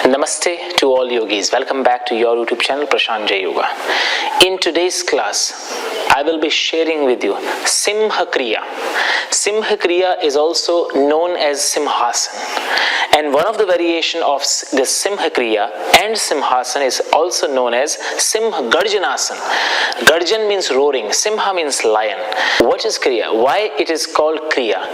Namaste to all yogis. Welcome back to your YouTube channel Prashantj Yoga. In today's class, I will be sharing with you Simha Kriya. Simha Kriya is also known as Simhasana. And one of the variation of the Simha Kriya and Simhasana is also known as Simha Garjanasana. Garjan means roaring. Simha means lion. What is Kriya? Why it is called Kriya?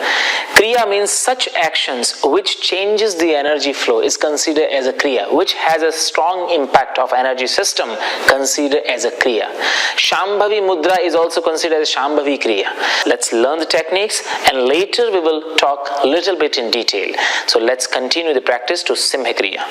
Kriya means such actions which changes the energy flow is considered as a Kriya, which has a strong impact of energy system considered as a Kriya. Shambhavi Mudra is also considered as Shambhavi Kriya. Let's learn the techniques and later we will talk a little bit in detail. So let's continue the practice to Simha Kriya.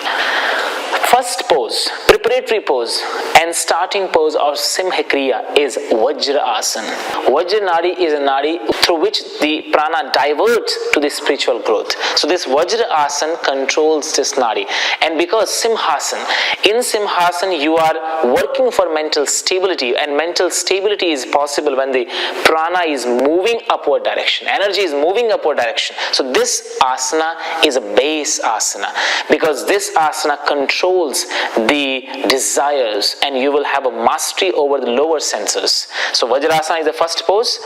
First pose, preparatory pose and starting pose of Simha Kriya is Vajra Asana. Vajra Nadi is a nadi through which the prana diverts to the spiritual growth. So this Vajra Asana controls this nadi. And because Simhasana, in Simhasana you are working for mental stability, and mental stability is possible when the prana is moving upward direction. Energy is moving upward direction. So this asana is a base asana because this asana controls the desires and you will have a mastery over the lower senses. So Vajrasana is the first pose.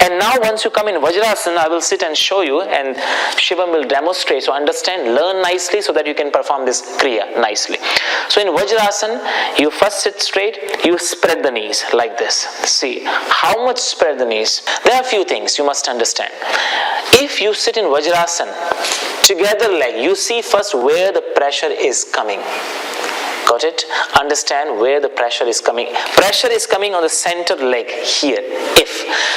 And now once you come in Vajrasana, I will sit and show you and Shivam will demonstrate. So understand, learn nicely so that you can perform this Kriya nicely. So in Vajrasana, you first sit straight, you spread the knees like this. See, how much spread the knees? There are a few things you must understand. If you sit in Vajrasana, together leg, you see first where the pressure is coming. Got it? Understand where the pressure is coming. Pressure is coming on the center leg here.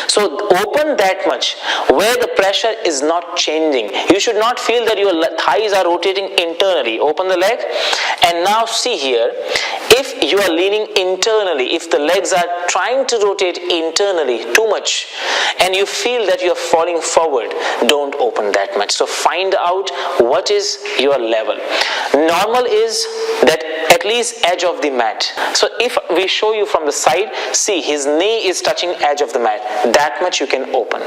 So open that much where the pressure is not changing. You should not feel that your thighs are rotating internally. Open the leg and now see here. If you are leaning internally, if the legs are trying to rotate internally too much and you feel that you are falling forward, don't open that much. So find out what is your level. Normal is that at least edge of the mat. So if we show you from the side, see his knee is touching edge of the mat. That much you can open.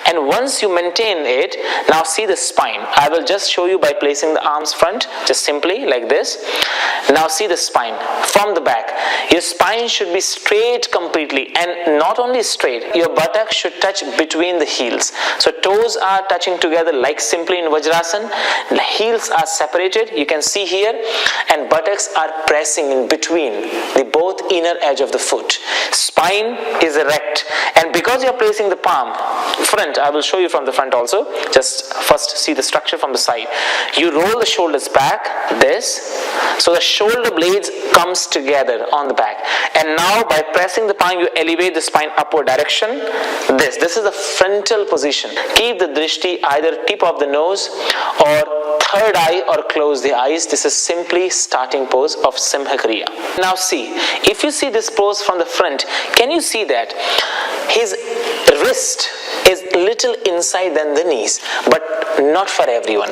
And once you maintain it, now see the spine. I will just show you by placing the arms front, just simply like this. Now see the spine from the back. Your spine should be straight completely, and not only straight, your buttocks should touch between the heels. So toes are touching together like simply in Vajrasana. The heels are separated, you can see here, and buttocks are pressing in between the both inner edge of the foot. Spine is erect, and because you are placing the palm front, I will show you from the front also. Just first see the structure from the side. You roll the shoulders back, this, so the shoulder blades comes together on the back, and now by pressing the palm you elevate the spine upward direction. This is the frontal position. Keep the drishti either tip of the nose or third eye or close the eyes. This is simply starting pose of Simha Kriya. Now see, if you see this pose from the front, can you see that his wrist is little inside than the knees, but not for everyone.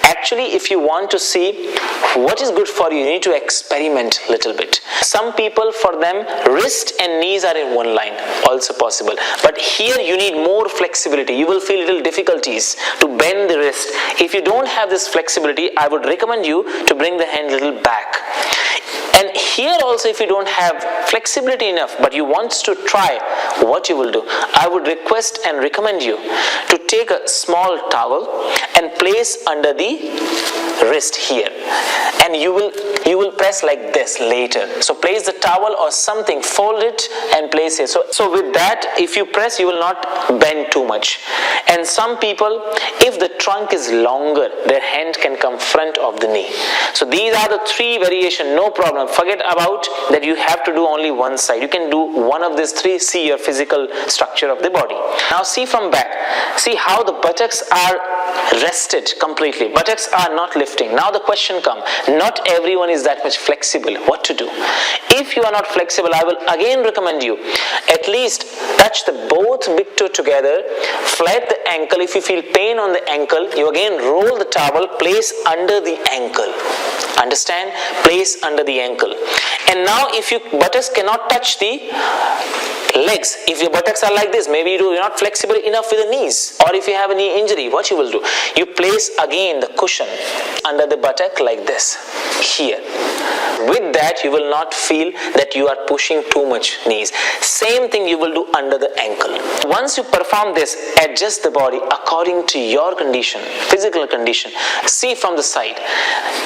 Actually, if you want to see what is good for you, you need to experiment a little bit. Some people, for them, wrist and knees are in one line, also possible. But here you need more flexibility. You will feel little difficulties to bend the wrist. If you don't have this flexibility, I would recommend you to bring the hand a little back. And here also, if you don't have flexibility enough, but you want to try, what you will do, I would request and recommend you to take a small towel and place under the wrist here, and you will press like this later. So place the towel or something, fold it and place it. So with that, if you press, you will not bend too much. And some people, if the trunk is longer, their hand can come front of the knee. So these are the three variations, no problem. Forget about that you have to do only one side. You can do one of these three. See your physical structure of the body. Now see from back. See how the buttocks are rested completely. Buttocks are not lifting. Now the question comes, not everyone is that much flexible. What to do? If you are not flexible, I will again recommend you at least touch the both big toe together, flat the ankle. If you feel pain on the ankle, you again roll the towel, place under the ankle. Understand? Place under the ankle. And now if your buttocks cannot touch the Legs, if your buttocks are like this, maybe you're not flexible enough with the knees, or if you have a knee injury, what you will do? You place again the cushion under the buttock like this, here. With that, you will not feel that you are pushing too much knees. Same thing you will do under the ankle. Once you perform this, adjust the body according to your condition, physical condition. See from the side.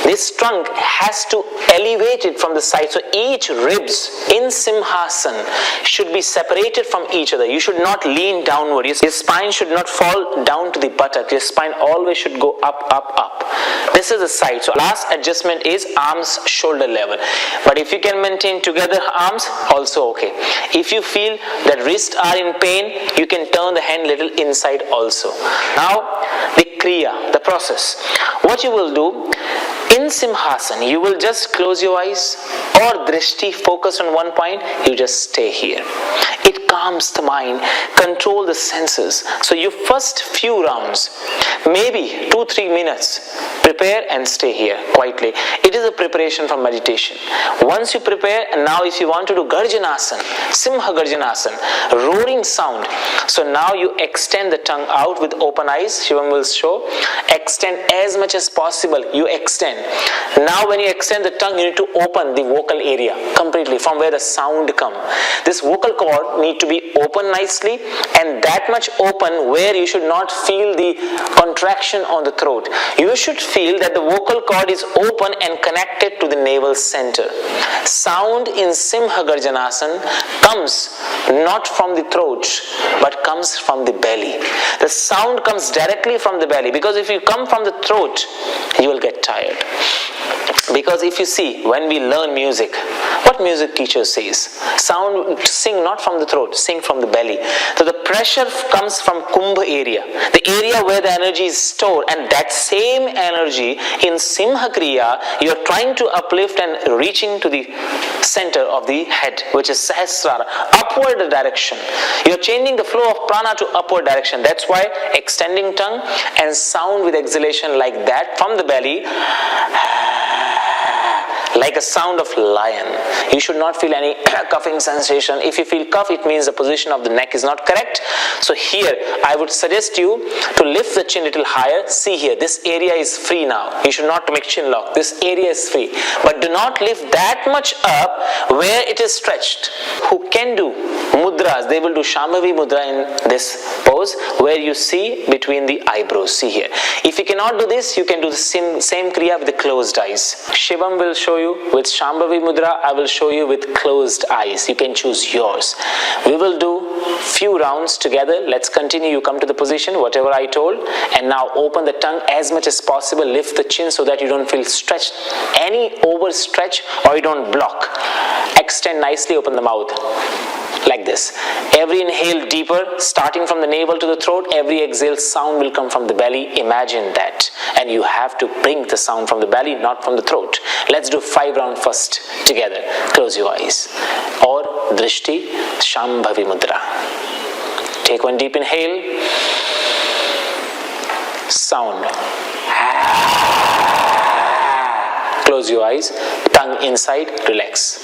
This trunk has to elevate it from the side. So each ribs in Simhasana should be separated from each other. You should not lean downward. Your spine should not fall down to the buttock. Your spine always should go up, up, up. This is the side. So last adjustment is arms shoulder level. But if you can maintain together arms, also okay. If you feel that wrists are in pain, you can turn the hand little inside also. Now the Kriya, the process. What you will do in Simhasana, you will just close your eyes or drishti, focus on one point, you just stay here. It calms the mind, control the senses. So your first few rounds, maybe 2-3 minutes, prepare and stay here quietly. It is a preparation for meditation. Once you prepare, and now if you want to do Garjanasana, Simha Garjanasana, roaring sound. So now you extend the tongue out with open eyes. Shivam will show. Extend as much as possible. You extend. Now when you extend the tongue, you need to open the vocal area completely from where the sound comes. This vocal cord need to be open nicely, and that much open where you should not feel the contraction on the throat. You should feel that the vocal cord is open and connected to the navel center. Sound in Simha Garjanasana comes not from the throat but comes from the belly. The sound comes directly from the belly, because if you come from the throat, you will get tired. Because if you see, when we learn music, what music teacher says? Sound, sing not from the throat, sing from the belly. So the pressure comes from Kumbha area, the area where the energy is stored, and that same energy in Simha Kriya, you are trying to uplift and reaching to the center of the head, which is Sahasrara, upward direction. You are changing the flow of prana to upward direction. That's why extending tongue and sound with exhalation like that from the belly, like a sound of lion. You should not feel any coughing sensation. If you feel cough, it means the position of the neck is not correct. So here, I would suggest you to lift the chin a little higher. See here, this area is free now. You should not make chin lock. This area is free. But do not lift that much up where it is stretched. Who can do mudras, they will do Shambhavi mudra in this pose, where you see between the eyebrows. See here. If you cannot do this, you can do the same Kriya with the closed eyes. Shivam will show you with Shambhavi mudra. I will show you with closed eyes. You can choose yours. We will do few rounds together. Let's continue. You come to the position, whatever I told, and now open the tongue as much as possible. Lift the chin so that you don't feel stretched, any overstretch, or you don't block. Extend nicely, open the mouth. Like this. Every inhale deeper, starting from the navel to the throat. Every exhale, sound will come from the belly. Imagine that. And you have to bring the sound from the belly, not from the throat. Let's do 5 rounds first together. Close your eyes. Or drishti, Shambhavi mudra. Take one deep inhale. Sound. Close your eyes. Tongue inside, relax.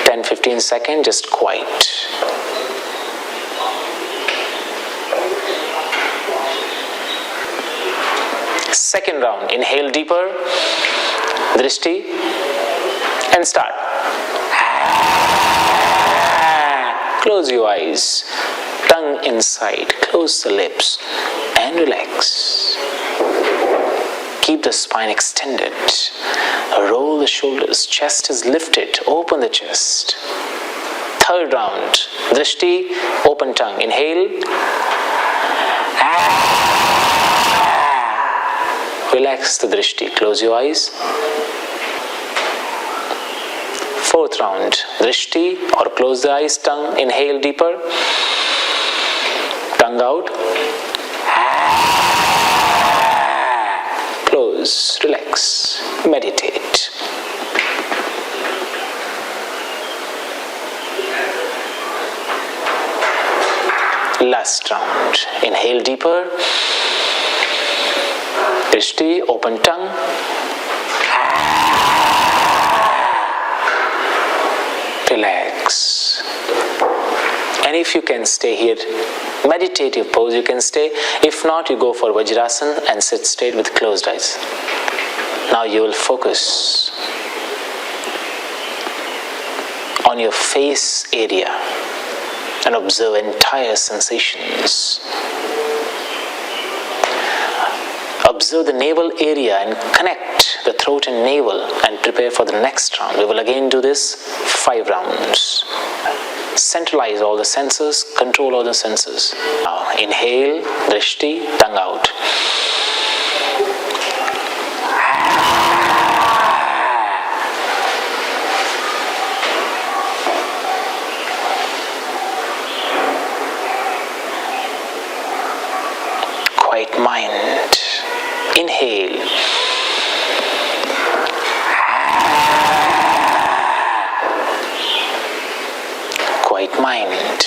10-15 seconds, just quiet. Second round, inhale deeper, drishti, and start. Close your eyes, tongue inside, close the lips, and relax. Keep the spine extended. Roll the shoulders. Chest is lifted. Open the chest. Third round. Drishti, open tongue. Inhale. Relax the drishti. Close your eyes. Fourth round. Drishti, or close the eyes. Tongue. Inhale deeper. Tongue out. Close, relax, meditate. Last round. Inhale deeper. Drishti, open tongue. Relax. if you can stay here, meditative pose, you can stay. If not, you go for Vajrasana and sit straight with closed eyes. Now you will focus on your face area and observe entire sensations. Observe the navel area and connect the throat and navel and prepare for the next round. We will again do this 5 rounds. Centralize all the senses, control all the senses. Now inhale, drishti, tongue out. Quiet mind. Inhale. Quiet mind.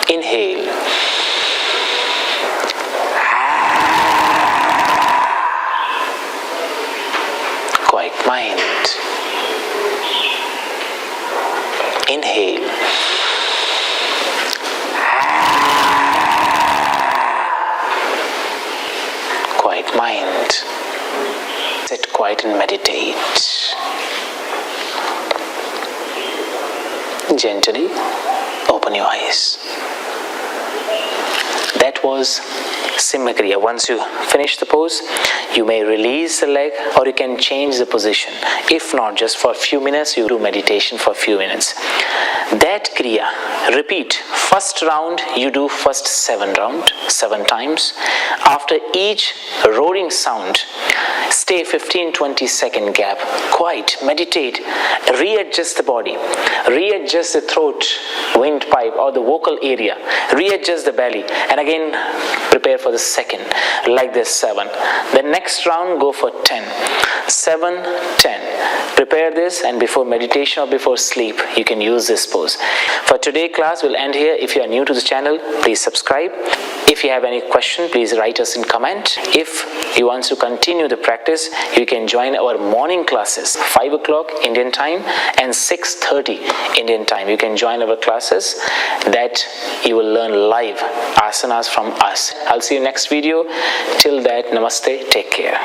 Inhale. Quiet mind. Inhale. Quiet mind. Sit quiet and meditate. Gently open your eyes. That was Simha Kriya. Once you finish the pose, you may release the leg or you can change the position. If not, just for a few minutes, you do meditation for a few minutes. That Kriya, repeat. First round, you do first 7 times. After each roaring sound, stay 15-20 second gap. Quiet, meditate, readjust the body, readjust the throat, windpipe or the vocal area, readjust the belly, and again prepare for the second, like this 7. The next round, go for 10. 7, 10. Prepare this, and before meditation or before sleep, you can use this pose. For today's class, we'll end here. If you are new to the channel, please subscribe. If you have any question, please write us in comment. If you want to continue the practice, you can join our morning classes, 5 o'clock Indian time and 6:30 Indian time. You can join our classes that you will learn live asanas from us. I'll see you next video. Till that, namaste, take care.